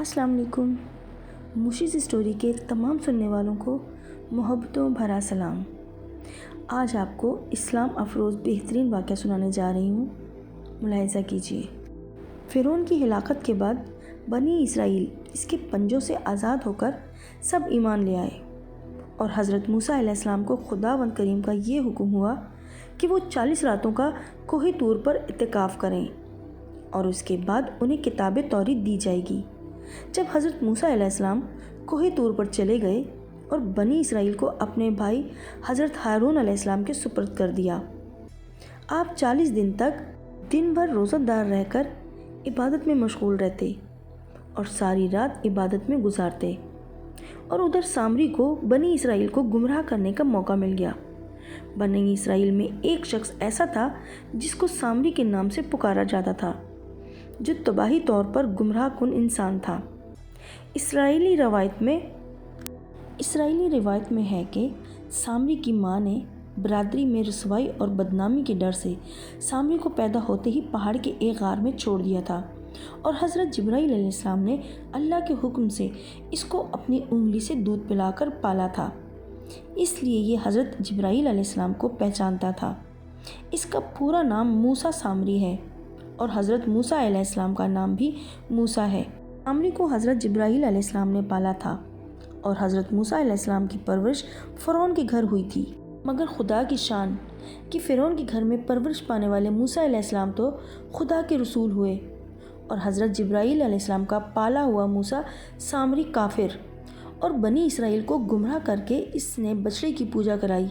السلام علیکم۔ مشیز اسٹوری کے تمام سننے والوں کو محبتوں بھرا سلام۔ آج آپ کو اسلام افروز بہترین واقعہ سنانے جا رہی ہوں، ملاحظہ کیجیے۔ فرعون کی ہلاکت کے بعد بنی اسرائیل اس کے پنجوں سے آزاد ہو کر سب ایمان لے آئے، اور حضرت موسیٰ علیہ السلام کو خداوند کریم کا یہ حکم ہوا کہ وہ 40 راتوں کا کوہ طور پر اعتکاف کریں، اور اس کے بعد انہیں کتاب توریت دی جائے گی۔ جب حضرت موسیٰ علیہ السلام کوہ طور پر چلے گئے اور بنی اسرائیل کو اپنے بھائی حضرت ہارون علیہ السلام کے سپرد کر دیا، آپ 40 دن تک دن بھر روزہ دار رہ کر عبادت میں مشغول رہتے اور ساری رات عبادت میں گزارتے، اور ادھر سامری کو بنی اسرائیل کو گمراہ کرنے کا موقع مل گیا۔ بنی اسرائیل میں ایک شخص ایسا تھا جس کو سامری کے نام سے پکارا جاتا تھا، جو تباہی طور پر گمراہ کن انسان تھا۔ اسرائیلی روایت میں ہے کہ سامری کی ماں نے برادری میں رسوائی اور بدنامی کے ڈر سے سامری کو پیدا ہوتے ہی پہاڑ کے ایک غار میں چھوڑ دیا تھا، اور حضرت جبرائیل علیہ السلام نے اللہ کے حکم سے اس کو اپنی انگلی سے دودھ پلا کر پالا تھا، اس لیے یہ حضرت جبرائیل علیہ السلام کو پہچانتا تھا۔ اس کا پورا نام موسیٰ سامری ہے، اور حضرت موسیٰ علیہ السلام کا نام بھی موسیٰ ہے۔ سامری کو حضرت جبرائیل علیہ السلام نے پالا تھا، اور حضرت موسیٰ علیہ السلام کی پرورش فرعون کے گھر ہوئی تھی، مگر خدا کی شان کہ فرعون کے گھر میں پرورش پانے والے موسیٰ علیہ السلام تو خدا کے رسول ہوئے، اور حضرت جبرائیل علیہ السلام کا پالا ہوا موسیٰ سامری کافر اور بنی اسرائیل کو گمراہ کر کے اس نے بچڑے کی پوجا کرائی۔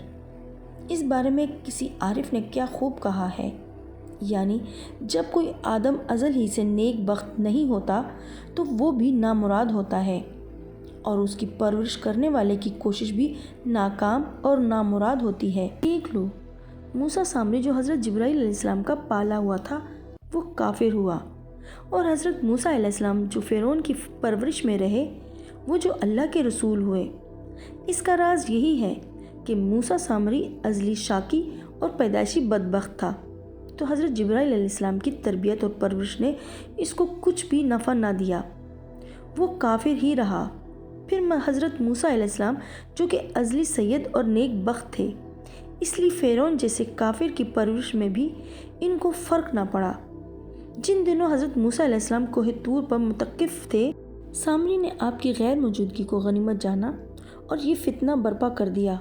اس بارے میں کسی عارف نے کیا خوب کہا ہے، یعنی جب کوئی آدم ازل ہی سے نیک بخت نہیں ہوتا تو وہ بھی نامراد ہوتا ہے، اور اس کی پرورش کرنے والے کی کوشش بھی ناکام اور نامراد ہوتی ہے۔ دیکھ لو، موسیٰ سامری جو حضرت جبرائیل علیہ السلام کا پالا ہوا تھا وہ کافر ہوا، اور حضرت موسیٰ علیہ السلام جو فرعون کی پرورش میں رہے وہ جو اللہ کے رسول ہوئے۔ اس کا راز یہی ہے کہ موسیٰ سامری ازلی شاکی اور پیدائشی بدبخت تھا، تو حضرت جبرائیل علیہ السلام کی تربیت اور پرورش نے اس کو کچھ بھی نفع نہ دیا، وہ کافر ہی رہا۔ پھر حضرت موسیٰ علیہ السلام جو کہ ازلی سید اور نیک بخت تھے، اس لیے فرعون جیسے کافر کی پرورش میں بھی ان کو فرق نہ پڑا۔ جن دنوں حضرت موسیٰ علیہ السلام کوہ طور پر متقف تھے، سامری نے آپ کی غیر موجودگی کو غنیمت جانا اور یہ فتنہ برپا کر دیا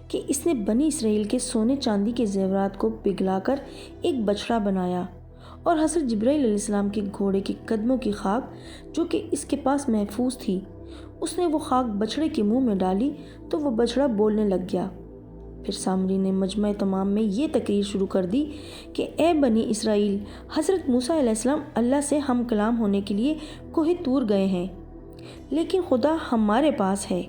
کہ اس نے بنی اسرائیل کے سونے چاندی کے زیورات کو پگھلا کر ایک بچڑا بنایا، اور حضرت جبرائیل علیہ السلام کے گھوڑے کے قدموں کی خاک جو کہ اس کے پاس محفوظ تھی، اس نے وہ خاک بچڑے کے منہ میں ڈالی تو وہ بچڑا بولنے لگ گیا۔ پھر سامری نے مجمع تمام میں یہ تقریر شروع کر دی کہ اے بنی اسرائیل، حضرت موسیٰ علیہ السلام اللہ سے ہم کلام ہونے کے لیے کوہ طور گئے ہیں، لیکن خدا ہمارے پاس ہے۔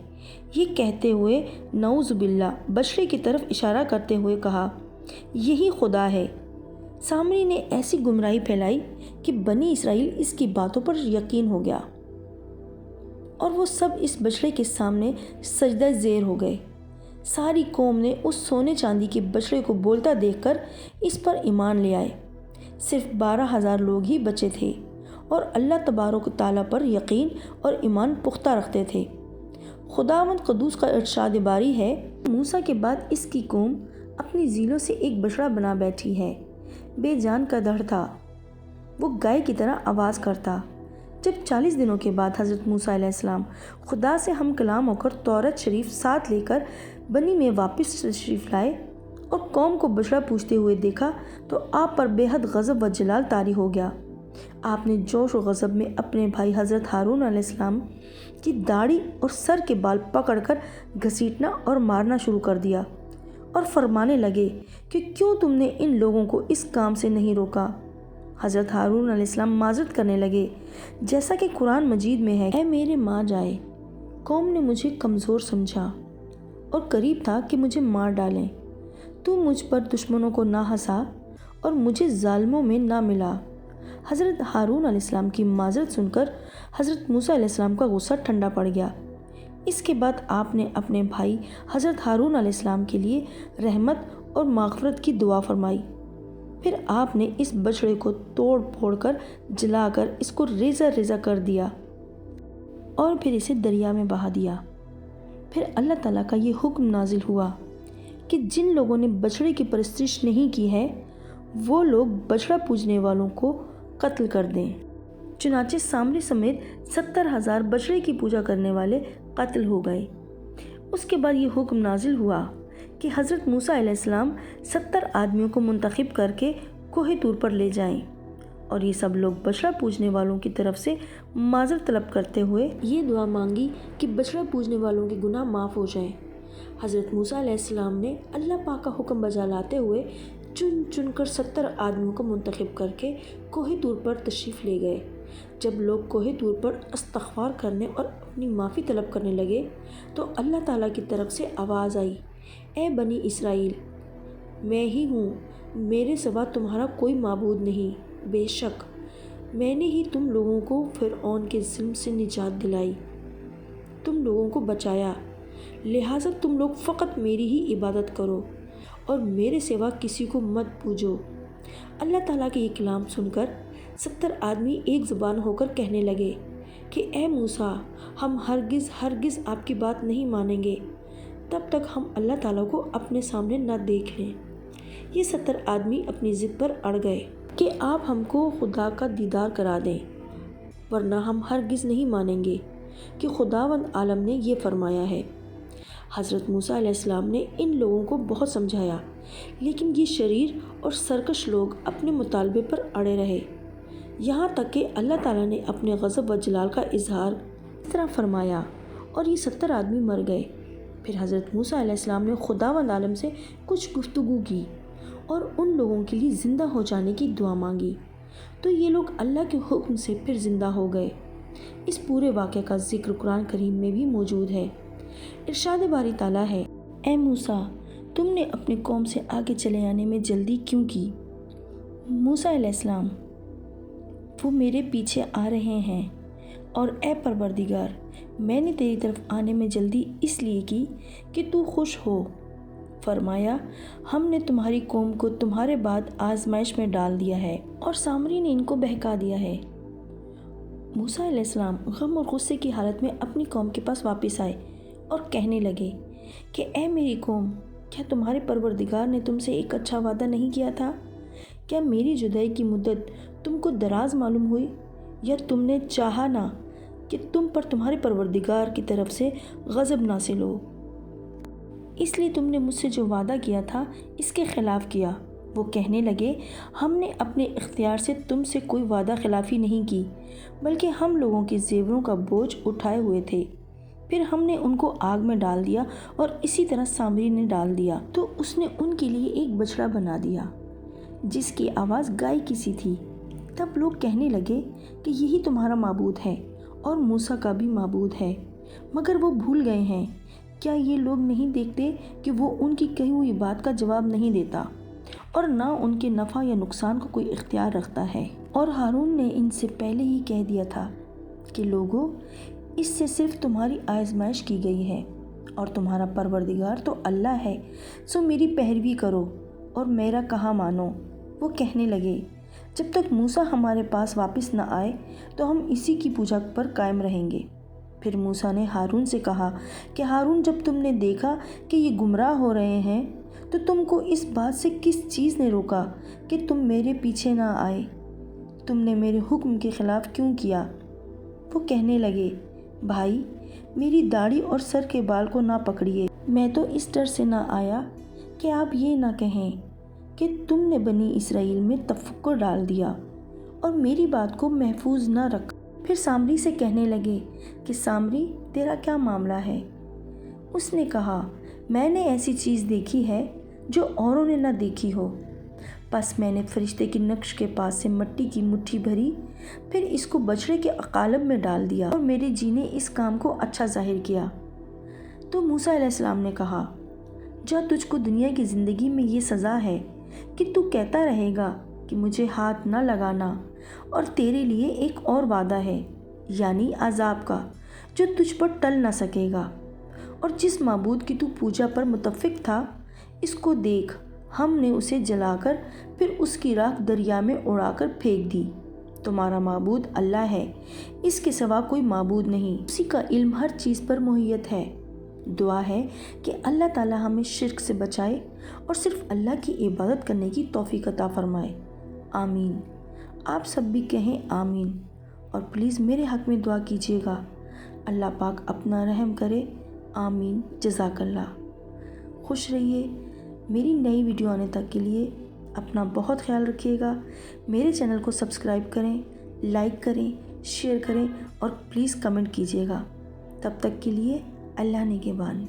یہ کہتے ہوئے نعوذ باللہ بچڑے کی طرف اشارہ کرتے ہوئے کہا، یہی خدا ہے۔ سامری نے ایسی گمراہی پھیلائی کہ بنی اسرائیل اس کی باتوں پر یقین ہو گیا، اور وہ سب اس بچڑے کے سامنے سجدہ زیر ہو گئے۔ ساری قوم نے اس سونے چاندی کے بچڑے کو بولتا دیکھ کر اس پر ایمان لے آئے۔ صرف 12,000 لوگ ہی بچے تھے، اور اللہ تبارک و تعالیٰ پر یقین اور ایمان پختہ رکھتے تھے۔ خداوند قدوس کا ارشاد باری ہے، موسیٰ کے بعد اس کی قوم اپنی ذیلوں سے ایک بچڑا بنا بیٹھی ہے، بے جان کا دڑ تھا، وہ گائے کی طرح آواز کرتا۔ جب 40 دنوں کے بعد حضرت موسیٰ علیہ السلام خدا سے ہم کلام ہو کر توریت شریف ساتھ لے کر بنی میں واپس تشریف لائے اور قوم کو بچڑا پوجتے ہوئے دیکھا تو آپ پر بے حد غضب و جلال طاری ہو گیا۔ آپ نے جوش و غضب میں اپنے بھائی حضرت ہارون علیہ السلام کی داڑھی اور سر کے بال پکڑ کر گھسیٹنا اور مارنا شروع کر دیا، اور فرمانے لگے کہ کیوں تم نے ان لوگوں کو اس کام سے نہیں روکا۔ حضرت ہارون علیہ السلام معذرت کرنے لگے، جیسا کہ قرآن مجید میں ہے، اے میرے ماں جائے، قوم نے مجھے کمزور سمجھا اور قریب تھا کہ مجھے مار ڈالیں، تو مجھ پر دشمنوں کو نہ ہنسا اور مجھے ظالموں میں نہ ملا۔ حضرت ہارون علیہ السلام کی معذرت سن کر حضرت موسیٰ علیہ السلام کا غصہ ٹھنڈا پڑ گیا۔ اس کے بعد آپ نے اپنے بھائی حضرت ہارون علیہ السلام کے لیے رحمت اور مغفرت کی دعا فرمائی۔ پھر آپ نے اس بچڑے کو توڑ پھوڑ کر جلا کر اس کو ریزہ ریزہ کر دیا۔ اور پھر اسے دریا میں بہا دیا۔ پھر اللہ تعالیٰ کا یہ حکم نازل ہوا کہ جن لوگوں نے بچڑے کی پرستش نہیں کی ہے وہ لوگ بچڑا پوجنے والوں کو قتل کر دیں۔ چنانچہ سامری سمیت 70,000 بچڑے کی پوجا کرنے والے قتل ہو گئے۔ اس کے بعد یہ حکم نازل ہوا کہ حضرت موسیٰ علیہ السلام 70 آدمیوں کو منتخب کر کے کوہ طور پر لے جائیں، اور یہ سب لوگ بچڑا پوجنے والوں کی طرف سے معذرت طلب کرتے ہوئے یہ دعا مانگی کہ بچڑا پوجنے والوں کے گناہ معاف ہو جائیں۔ حضرت موسیٰ علیہ السلام نے اللہ پاک کا حکم بجا لاتے ہوئے چن کر 70 آدمیوں کو منتخب کر کے کوہ طور پر تشریف لے گئے۔ جب لوگ کوہ طور پر استغفار کرنے اور اپنی معافی طلب کرنے لگے تو اللہ تعالیٰ کی طرف سے آواز آئی، اے بنی اسرائیل، میں ہی ہوں، میرے سوا تمہارا کوئی معبود نہیں، بے شک میں نے ہی تم لوگوں کو فرعون کے ظلم سے نجات دلائی، تم لوگوں کو بچایا، لہٰذا تم لوگ فقط میری ہی عبادت کرو اور میرے سوا کسی کو مت پوجو۔ اللہ تعالیٰ کے یہ کلام سن کر 70 آدمی ایک زبان ہو کر کہنے لگے کہ اے موسیٰ، ہم ہرگز آپ کی بات نہیں مانیں گے تب تک ہم اللہ تعالیٰ کو اپنے سامنے نہ دیکھ لیں۔ یہ 70 آدمی اپنی ضد پر اڑ گئے کہ آپ ہم کو خدا کا دیدار کرا دیں، ورنہ ہم ہرگز نہیں مانیں گے کہ خداوند عالم نے یہ فرمایا ہے۔ حضرت موسیٰ علیہ السلام نے ان لوگوں کو بہت سمجھایا، لیکن یہ شریر اور سرکش لوگ اپنے مطالبے پر اڑے رہے، یہاں تک کہ اللہ تعالیٰ نے اپنے غضب و جلال کا اظہار اس طرح فرمایا اور یہ 70 آدمی مر گئے۔ پھر حضرت موسیٰ علیہ السلام نے خداوند عالم سے کچھ گفتگو کی اور ان لوگوں کے لیے زندہ ہو جانے کی دعا مانگی، تو یہ لوگ اللہ کے حکم سے پھر زندہ ہو گئے۔ اس پورے واقعے کا ذکر قرآن کریم میں بھی موجود ہے۔ ارشاد باری تعالیٰ ہے، اے موسیٰ، تم نے اپنی قوم سے آگے چلے آنے میں جلدی کیوں کی؟ موسیٰ علیہ السلام، وہ میرے پیچھے آ رہے ہیں، اور اے پروردگار، میں نے تیری طرف آنے میں جلدی اس لیے کی کہ تو خوش ہو۔ فرمایا، ہم نے تمہاری قوم کو تمہارے بعد آزمائش میں ڈال دیا ہے اور سامری نے ان کو بہکا دیا ہے۔ موسیٰ علیہ السلام غم اور غصے کی حالت میں اپنی قوم کے پاس واپس آئے اور کہنے لگے کہ اے میری قوم، کیا تمہارے پروردگار نے تم سے ایک اچھا وعدہ نہیں کیا تھا؟ کیا میری جدائی کی مدت تم کو دراز معلوم ہوئی، یا تم نے چاہا نہ کہ تم پر تمہارے پروردگار کی طرف سے غضب نازل ہو؟ اس لیے تم نے مجھ سے جو وعدہ کیا تھا اس کے خلاف کیا۔ وہ کہنے لگے، ہم نے اپنے اختیار سے تم سے کوئی وعدہ خلافی نہیں کی، بلکہ ہم لوگوں کے زیوروں کا بوجھ اٹھائے ہوئے تھے۔ پھر ہم نے ان کو آگ میں ڈال دیا اور اسی طرح سامری نے ڈال دیا، تو اس نے ان کے لیے ایک بچڑا بنا دیا جس کی آواز گائے کی سی تھی۔ تب لوگ کہنے لگے کہ یہی تمہارا معبود ہے اور موسیٰ کا بھی معبود ہے، مگر وہ بھول گئے ہیں۔ کیا یہ لوگ نہیں دیکھتے کہ وہ ان کی کہی ہوئی بات کا جواب نہیں دیتا اور نہ ان کے نفع یا نقصان کو کوئی اختیار رکھتا ہے؟ اور ہارون نے ان سے پہلے ہی کہہ دیا تھا کہ لوگوں، اس سے صرف تمہاری آزمائش کی گئی ہے، اور تمہارا پروردگار تو اللہ ہے، سو میری پیروی کرو اور میرا کہا مانو۔ وہ کہنے لگے، جب تک موسیٰ ہمارے پاس واپس نہ آئے تو ہم اسی کی پوجا پر قائم رہیں گے۔ پھر موسیٰ نے ہارون سے کہا کہ ہارون، جب تم نے دیکھا کہ یہ گمراہ ہو رہے ہیں تو تم کو اس بات سے کس چیز نے روکا کہ تم میرے پیچھے نہ آئے؟ تم نے میرے حکم کے خلاف کیوں کیا؟ وہ کہنے لگے، بھائی، میری داڑھی اور سر کے بال کو نہ پکڑیے، میں تو اس ڈر سے نہ آیا کہ آپ یہ نہ کہیں کہ تم نے بنی اسرائیل میں تفرقہ ڈال دیا اور میری بات کو محفوظ نہ رکھا۔ پھر سامری سے کہنے لگے کہ سامری، تیرا کیا معاملہ ہے؟ اس نے کہا، میں نے ایسی چیز دیکھی ہے جو اوروں نے نہ دیکھی ہو۔ پس میں نے فرشتے کے نقش کے پاس سے مٹی کی مٹھی بھری، پھر اس کو بچڑے کے قالب میں ڈال دیا اور میرے جی نے اس کام کو اچھا ظاہر کیا۔ تو موسیٰ علیہ السلام نے کہا، جا، تجھ کو دنیا کی زندگی میں یہ سزا ہے کہ تو کہتا رہے گا کہ مجھے ہاتھ نہ لگانا، اور تیرے لیے ایک اور وعدہ ہے، یعنی عذاب کا، جو تجھ پر ٹل نہ سکے گا۔ اور جس معبود کی تو پوجا پر متفق تھا، اس کو دیکھ، ہم نے اسے جلا کر پھر اس کی راکھ دریا میں اڑا کر پھینک دی۔ تمہارا معبود اللہ ہے، اس کے سوا کوئی معبود نہیں، اسی کا علم ہر چیز پر محیط ہے۔ دعا ہے کہ اللہ تعالی ہمیں شرک سے بچائے اور صرف اللہ کی عبادت کرنے کی توفیق عطا فرمائے، آمین۔ آپ سب بھی کہیں آمین، اور پلیز میرے حق میں دعا کیجیے گا، اللہ پاک اپنا رحم کرے، آمین۔ جزاک اللہ۔ خوش رہیے۔ میری نئی ویڈیو آنے تک کے لیے اپنا بہت خیال رکھیے گا۔ میرے چینل کو سبسکرائب کریں، لائک کریں، شیئر کریں اور پلیز کمنٹ کیجیے گا۔ تب تک کے لیے اللہ نگہبان۔